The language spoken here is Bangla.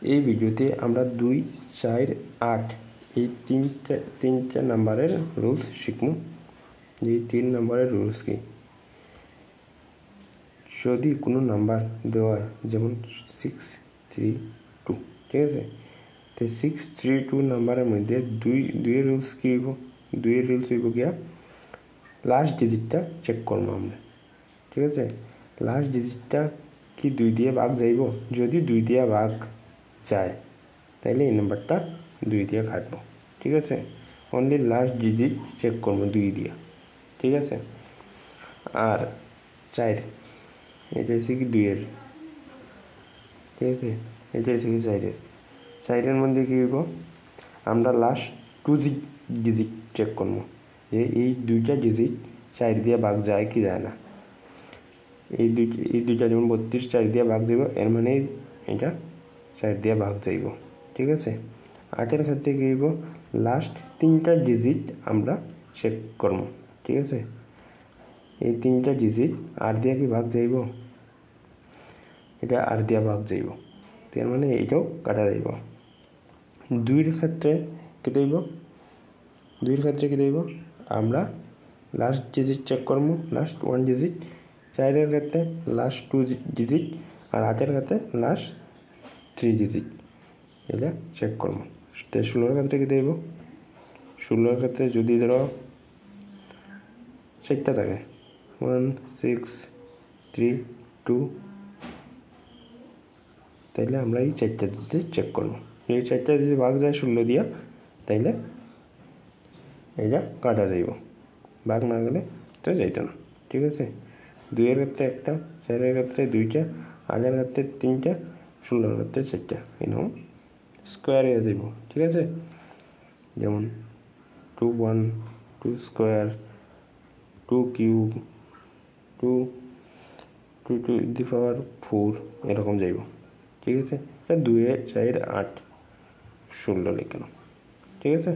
এই ভিডিওতে আমরা 2, 4, 8 এই তিনটা নাম্বারের রুলস শিখব। যে 3 নাম্বারের রুলস কি, যদি কোনো নাম্বার দেওয়া হয় যেমন 6, 3, 2, ঠিক আছে, তো 6, 3, 2 নাম্বারের মধ্যে দুইয়ের রুলস কি হইব, দুইয়ের রুলস হইব গিয়া লাস্ট ডিজিটটা চেক করবো আমরা, ঠিক আছে। লাস্ট ডিজিটটা কি 2 দিয়ে ভাগ যাইব, যদি 2 দিয়ে ভাগ যায় তাহলে এই নাম্বারটা 2 দিয়ে কাটবো, ঠিক আছে। অনলি লাস্ট ডিজিট চেক করবো 2 দিয়ে, ঠিক আছে। আর 4 এটা হচ্ছে কি 2-এর, ঠিক আছে, এটা হচ্ছে কি 4-এর মধ্যে কী হইব, আমরা লাস্ট 2 ডিজিট চেক করবো যে এই 2টা ডিজিট 4 দিয়ে ভাগ যায় কি যায় না। এই দুইটা যেমন 32 4 দিয়ে ভাগ যাইব, এর মানে এটা 4 দিয়ে ভাগ যাইব, ঠিক আছে। 8-এর ক্ষেত্রে কী হইব, লাস্ট 3টা ডিজিট আমরা চেক করবো, ঠিক আছে। এই 3টা ডিজিট 8 দিয়ে কি ভাগ যাইব, এটা 8 দিয়ে ভাগ যাইব, এর মানে এইটাও কাটা যাইব। 2-এর ক্ষেত্রে কী দেব, 2-এর ক্ষেত্রে কী দেব, আমরা লাস্ট ডিজিট চেক করবো, লাস্ট 1 ডিজিট। 4-এর ক্ষেত্রে লাস্ট 2 ডিজিট, আর 8-এর ক্ষেত্রে লাস্ট 3 ডিজিট, এটা চেক করবো। 16-এর ক্ষেত্রে কী দেব, 16-এর ক্ষেত্রে যদি ধরো 4টা থাকে 1, 6, 3, 2, তাইলে আমরা এই 4টা ডিজিট চেক করবো। এই 4টা যদি ভাগ যায় 16 দিয়া, তাইলে এটা কাটা যাইব, ভাগ না গেলে এটা যাইত না, ঠিক আছে। 2-এর ক্ষেত্রে 1টা, 4-এর ক্ষেত্রে 2টা, 8-এর ক্ষেত্রে 3টা, 16-এর ক্ষেত্রে 4টা, এরকম স্কোয়ার হয়ে যাইব, ঠিক আছে। যেমন 2, 1, 2 স্কোয়ার, 2 কিউব, 2 টু দি পাওয়ার 4, এরকম যাইব, ঠিক আছে। 2, 4, 8, 16 লিখলাম, ঠিক আছে।